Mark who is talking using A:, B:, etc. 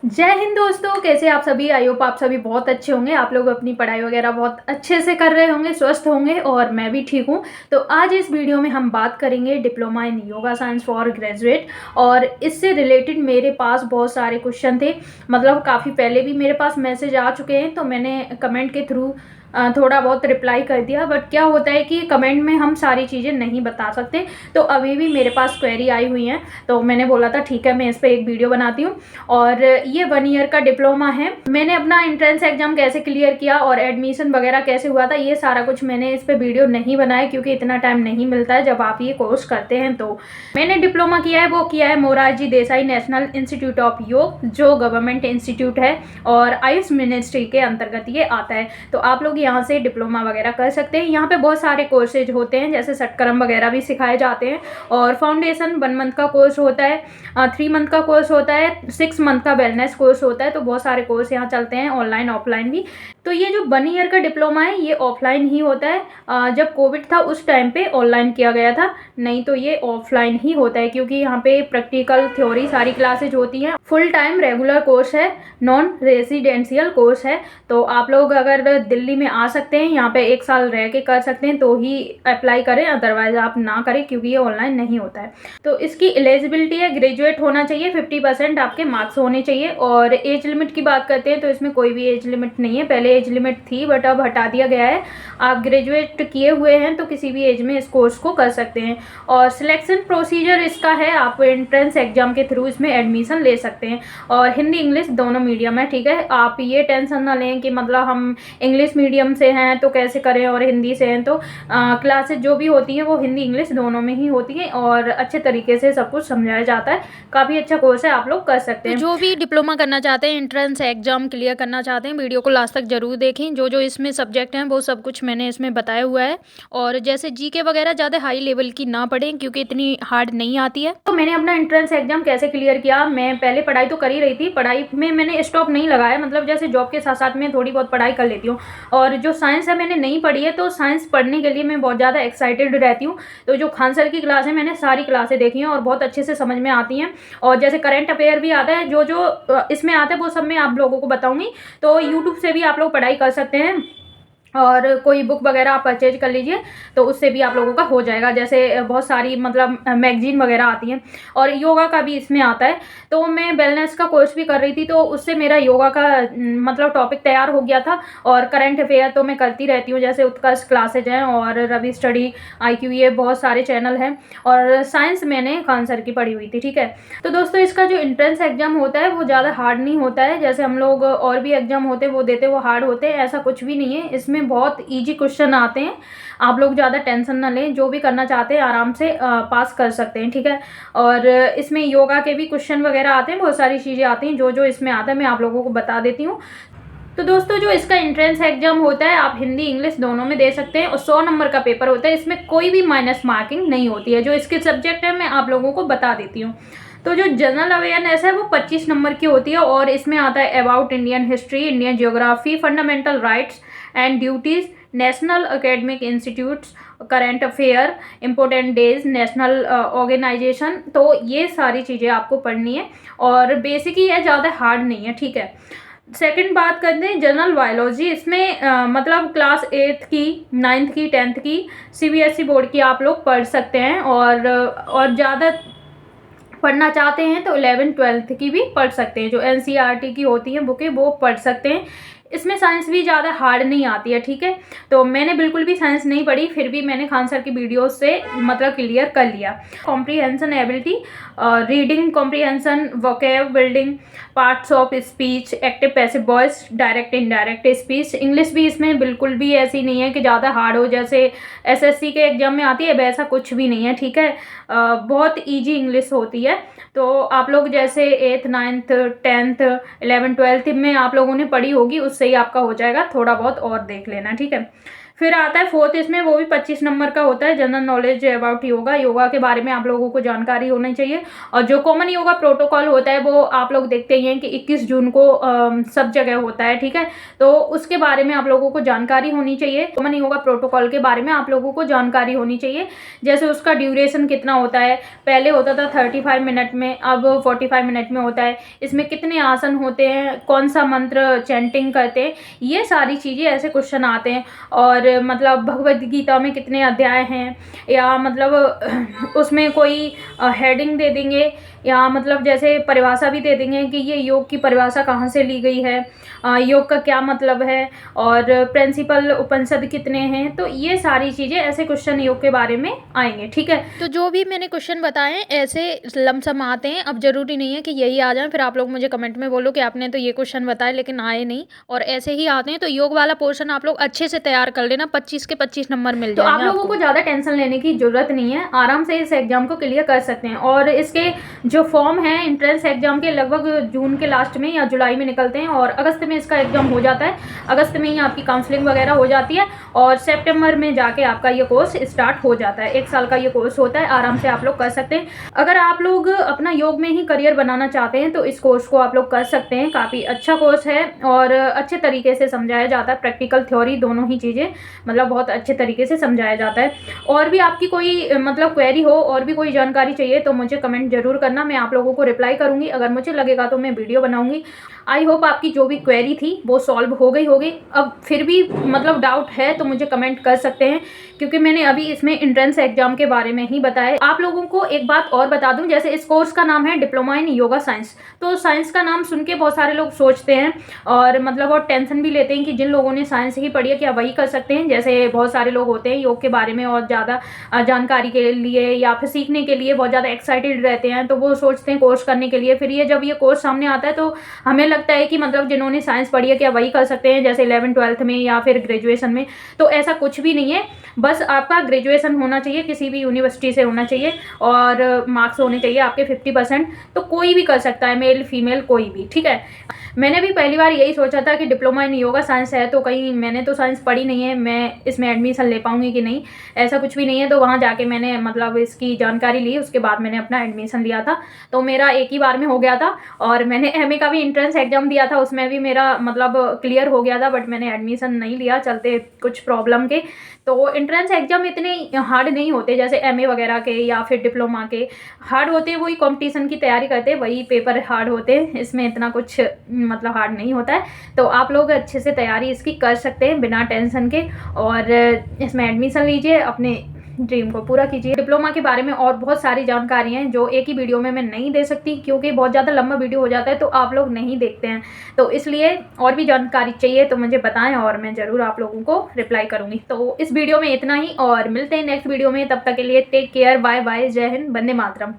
A: जय हिंद दोस्तों, कैसे आप सभी। आई होप आप सभी बहुत अच्छे होंगे। आप लोग अपनी पढ़ाई वगैरह बहुत अच्छे से कर रहे होंगे, स्वस्थ होंगे और मैं भी ठीक हूँ। तो आज इस वीडियो में हम बात करेंगे diploma in yoga science for graduate. और इससे रिलेटेड मेरे पास बहुत सारे क्वेश्चन थे, मतलब काफ़ी पहले भी मेरे पास मैसेज आ चुके हैं, तो मैंने कमेंट के थ्रू थोड़ा बहुत रिप्लाई कर दिया। बट क्या होता है कि कमेंट में हम सारी चीज़ें नहीं बता सकते, तो अभी भी मेरे पास क्वेरी आई हुई हैं, तो मैंने बोला था ठीक है मैं इस पर एक वीडियो बनाती हूँ। और ये 1 ईयर का डिप्लोमा है। मैंने अपना एंट्रेंस एग्जाम कैसे क्लियर किया और एडमिशन वगैरह कैसे हुआ था, ये सारा कुछ मैंने इस पे वीडियो नहीं बनाया, क्योंकि इतना टाइम नहीं मिलता है जब आप ये कोर्स करते हैं। तो मैंने डिप्लोमा किया है, वो किया है Morarji Desai national institute of योग, जो गवर्नमेंट इंस्टीट्यूट है और आयुष मिनिस्ट्री के अंतर्गत ये आता है। तो आप लोग यहाँ से डिप्लोमा वगैरह कर सकते हैं। यहाँ पे बहुत सारे कोर्सेज होते हैं, जैसे सटकर्म वगैरह भी सिखाए जाते हैं, और फाउंडेशन 1 मंथ का कोर्स होता है, 3 मंथ का कोर्स होता है, 6 मंथ का वेलनेस कोर्स होता है। तो बहुत सारे कोर्स यहाँ चलते हैं, ऑनलाइन ऑफलाइन भी। तो ये जो 1 ईयर का डिप्लोमा है ये ऑफलाइन ही होता है। जब कोविड था उस टाइम पे ऑनलाइन किया गया था, नहीं तो ये ऑफलाइन ही होता है, क्योंकि यहाँ पे प्रैक्टिकल थ्योरी सारी क्लासेज होती हैं। फुल टाइम रेगुलर कोर्स है, नॉन रेसिडेंशियल कोर्स है। तो आप लोग अगर दिल्ली में आ सकते हैं, यहाँ पे 1 साल रह के कर सकते हैं, तो ही अप्लाई करें, अदरवाइज आप ना करें, क्योंकि ये ऑनलाइन नहीं होता है। तो इसकी एलिजिबिलिटी है, ग्रेजुएट होना चाहिए, 50% आपके मार्क्स होने चाहिए। और एज लिमिट की बात करते हैं तो इसमें कोई भी एज लिमिट नहीं है। पहले एज लिमिट थी बट अब हटा दिया गया है। आप ग्रेजुएट किए हुए हैं तो किसी भी एज में इस कोर्स को कर सकते हैं। और सिलेक्शन प्रोसीजर इसका है, आप एंट्रेंस एग्जाम के थ्रू इसमें एडमिशन ले सकते हैं। और हिंदी इंग्लिश दोनों मीडियम है, ठीक है। आप ये टेंशन ना लें कि मतलब हम इंग्लिश मीडियम से हैं तो कैसे करें और हिंदी से हैं, तो क्लासेज जो भी होती हैं वो हिंदी इंग्लिश दोनों में ही होती हैं और अच्छे तरीके से सब कुछ समझाया जाता है। काफ़ी अच्छा कोर्स है, आप लोग कर सकते हैं। तो जो भी डिप्लोमा करना चाहते हैं, एंट्रेंस एग्जाम क्लियर करना चाहते हैं, वीडियो को लास्ट तक जरूर देखें। जो जो इसमें सब्जेक्ट हैं वो सब कुछ मैंने इसमें बताया हुआ है। और जैसे जीके वगैरह ज़्यादा हाई लेवल की ना पढ़ें, क्योंकि इतनी हार्ड नहीं आती है। तो मैंने अपना एंट्रेंस एग्जाम कैसे क्लियर किया, मैं पहले पढ़ाई तो कर ही रही थी, पढ़ाई में मैंने स्टॉप नहीं लगाया, मतलब जैसे जॉब के साथ साथ में थोड़ी बहुत पढ़ाई कर लेती हूँ। और जो साइंस है मैंने नहीं पढ़ी है, तो साइंस पढ़ने के लिए मैं बहुत ज़्यादा एक्साइटेड रहती हूँ। तो जो खान सर की क्लास है मैंने सारी क्लासें देखी हैं और बहुत अच्छे से समझ में आती हैं। और जैसे करंट अफेयर भी आता है, जो जो इसमें आता है वो सब मैं आप लोगों को बताऊंगी। तो यूट्यूब से भी आप लोग पढ़ाई कर सकते हैं, और कोई बुक वगैरह आप परचेज कर लीजिए तो उससे भी आप लोगों का हो जाएगा। जैसे बहुत सारी मतलब मैगजीन वगैरह आती हैं, और योगा का भी इसमें आता है। तो मैं वेलनेस का कोर्स भी कर रही थी, तो उससे मेरा योगा का मतलब टॉपिक तैयार हो गया था। और करंट अफेयर तो मैं करती रहती हूँ, जैसे उत्कर्ष क्लासेज हैं और रवि स्टडी, IQ, ये बहुत सारे चैनल हैं। और साइंस मैंने खान सर की पढ़ी हुई थी, ठीक है। तो दोस्तों इसका जो एंट्रेंस एग्जाम होता है वो ज़्यादा हार्ड नहीं होता है, जैसे हम लोग और भी एग्जाम होते हैं वो देते वो हार्ड होते हैं, ऐसा कुछ भी नहीं है। इसमें बहुत इजी क्वेश्चन आते हैं, आप लोग ज़्यादा टेंशन ना लें, जो भी करना चाहते हैं आराम से पास कर सकते हैं, ठीक है। और इसमें योगा के भी क्वेश्चन वगैरह आते हैं, बहुत सारी चीज़ें आती हैं। जो जो इसमें आता है मैं आप लोगों को बता देती हूँ। तो दोस्तों जो इसका एंट्रेंस एग्जाम होता है, आप हिंदी इंग्लिश दोनों में दे सकते हैं, और 100 नंबर का पेपर होता है। इसमें कोई भी माइनस मार्किंग नहीं होती है। जो इसके सब्जेक्ट है मैं आप लोगों को बता देती हूँ। तो जो जनरल अवेयरनेस है वो 25 नंबर की होती है, और इसमें आता है about Indian history, Indian geography, fundamental rights and duties, national academic institutes, current affair, important days, national organisation. तो ये सारी चीज़ें आपको पढ़नी है, और बेसिक ही है, ज़्यादा हार्ड नहीं है, ठीक है। सेकंड बात करते हैं जनरल बायोलॉजी। इसमें मतलब क्लास 8th की, 9th की, 10th की CBSE बोर्ड की आप लोग पढ़ सकते हैं। और ज़्यादा पढ़ना चाहते हैं तो 11th 12th की भी पढ़ सकते हैं, जो NCERT की होती हैं बुकें वो पढ़ सकते हैं। इसमें साइंस भी ज़्यादा हार्ड नहीं आती है, ठीक है। तो मैंने बिल्कुल भी साइंस नहीं पढ़ी, फिर भी मैंने खान सर की वीडियो से मतलब क्लियर कर लिया। Comprehension ability, reading comprehension, vocab building, parts of speech, active passive voice, direct indirect speech. English भी इसमें बिल्कुल भी ऐसी नहीं है कि ज़्यादा हार्ड हो, जैसे SSC के एग्जाम में आती है वैसा कुछ भी नहीं है, ठीक है। बहुत ईजी इंग्लिश होती है। तो आप लोग जैसे 8th 9th 10th 11th 12th में आप लोगों ने पढ़ी होगी, उससे ही आपका हो जाएगा। थोड़ा बहुत और देख लेना, ठीक है। फिर आता है फोर्थ, इसमें वो भी 25 नंबर का होता है, general knowledge about yoga. Yoga के बारे में आप लोगों को जानकारी होनी चाहिए। और जो कॉमन योगा प्रोटोकॉल होता है वो आप लोग देखते ही हैं कि 21 जून को सब जगह होता है, ठीक है। तो उसके बारे में आप लोगों को जानकारी होनी चाहिए। कॉमन योगा प्रोटोकॉल के बारे में आप लोगों को जानकारी होनी चाहिए। जैसे उसका ड्यूरेशन कितना होता है, पहले होता था 35 मिनट में, अब 45 मिनट में होता है। इसमें कितने आसन होते हैं, कौन सा मंत्र चैंटिंग करते हैं, ये सारी चीज़ें ऐसे क्वेश्चन आते हैं। और मतलब भगवद गीता में कितने अध्याय हैं, या मतलब उसमें कोई हेडिंग दे देंगे, या मतलब जैसे परिभाषा भी दे देंगे कि ये योग की परिभाषा कहाँ से ली गई है, योग का क्या मतलब है, और प्रिंसिपल उपनिषद कितने हैं। तो ये सारी चीज़ें ऐसे क्वेश्चन योग के बारे में आएंगे, ठीक है। तो जो भी मैंने क्वेश्चन बताए ऐसे लमसम आते हैं। अब जरूरी नहीं है कि यही आ जाए, फिर आप लोग मुझे कमेंट में बोलो कि आपने तो ये क्वेश्चन बताए लेकिन आए नहीं, और ऐसे ही आते हैं। तो योग वाला पोर्शन आप लोग अच्छे से तैयार कर लेना, 25 के 25 नंबर मिल जाएंगे। तो आप लोगों को ज़्यादा टेंशन लेने की जरूरत नहीं है, आराम से इस एग्जाम को क्लियर कर सकते हैं। और इसके जो फॉर्म है एंट्रेंस एग्जाम के, लगभग जून के लास्ट में या जुलाई में निकलते हैं, और अगस्त में इसका एग्जाम हो जाता है। अगस्त में ही आपकी काउंसलिंग वगैरह हो जाती है, और सितंबर में जाके आपका ये कोर्स स्टार्ट हो जाता है। 1 साल का ये कोर्स होता है, आराम से आप लोग कर सकते हैं। अगर आप लोग अपना योग में ही करियर बनाना चाहते हैं तो इस कोर्स को आप लोग कर सकते हैं। काफ़ी अच्छा कोर्स है और अच्छे तरीके से समझाया जाता है, प्रैक्टिकल थ्योरी दोनों ही चीज़ें मतलब बहुत अच्छे तरीके से समझाया जाता है। और भी आपकी कोई मतलब क्वेरी हो और भी कोई जानकारी चाहिए तो मुझे कमेंट जरूर करना, मैं आप लोगों को रिप्लाई करूँगी। अगर मुझे लगेगा तो मैं वीडियो बनाऊँगी। आई होप आपकी जो भी क्वेरी थी वो सॉल्व हो गई होगी। अब फिर भी मतलब डाउट है तो मुझे कमेंट कर सकते हैं, क्योंकि मैंने अभी इसमें एंट्रेंस एग्जाम के बारे में ही बताया। आप लोगों को एक बात और बता दूं, जैसे इस कोर्स का नाम है डिप्लोमा इन योगा साइंस। तो साइंस का नाम सुन के बहुत सारे लोग सोचते हैं और मतलब और टेंशन भी लेते हैं कि जिन लोगों ने साइंस ही पढ़ी है क्या वही कर सकते हैं। जैसे बहुत सारे लोग होते हैं योग के बारे में और ज़्यादा जानकारी के लिए या फिर सीखने के लिए बहुत ज़्यादा एक्साइटेड रहते हैं, तो वो सोचते हैं कोर्स करने के लिए। फिर ये जब ये कोर्स सामने आता है तो हमें लगता है कि मतलब जिन्होंने साइंस पढ़ी है क्या वही कर सकते हैं, जैसे 11th-12th में या फिर ग्रेजुएशन में। तो ऐसा कुछ भी नहीं है, बस आपका ग्रेजुएशन होना चाहिए, किसी भी यूनिवर्सिटी से होना चाहिए, और मार्क्स होने चाहिए आपके 50%। तो कोई भी कर सकता है, मेल फीमेल कोई भी, ठीक है। मैंने भी पहली बार यही सोचा था कि डिप्लोमा इन योगा साइंस है तो कहीं मैंने तो साइंस पढ़ी नहीं है, मैं इसमें एडमिशन ले पाऊंगी कि नहीं, ऐसा कुछ भी नहीं है। तो वहाँ जाके मैंने मतलब इसकी जानकारी ली, उसके बाद मैंने अपना एडमिशन लिया था। तो मेरा एक ही बार में हो गया था। और मैंने एमए का भी एंट्रेंस एग्जाम दिया था, उसमें भी मेरा मतलब क्लियर हो गया था, बट मैंने एडमिशन नहीं लिया चलते कुछ प्रॉब्लम के। तो एंट्रेंस एग्जाम इतने हार्ड नहीं होते जैसे एमए वगैरह के या फिर डिप्लोमा के हार्ड होते हैं। वही कंपटीशन की तैयारी करते हैं वही पेपर हार्ड होते हैं, इसमें इतना कुछ मतलब हार्ड नहीं होता है। तो आप लोग अच्छे से तैयारी इसकी कर सकते हैं बिना टेंशन के, और इसमें एडमिशन लीजिए, अपने ड्रीम को पूरा कीजिए। डिप्लोमा के बारे में और बहुत सारी जानकारी हैं जो एक ही वीडियो में मैं नहीं दे सकती, क्योंकि बहुत ज़्यादा लंबा वीडियो हो जाता है तो आप लोग नहीं देखते हैं। तो इसलिए और भी जानकारी चाहिए तो मुझे बताएं और मैं ज़रूर आप लोगों को रिप्लाई करूँगी। तो इस वीडियो में इतना ही, और मिलते हैं नेक्स्ट वीडियो में। तब तक के लिए टेक केयर, बाय बाय, जय हिंद, वंदे मातरम।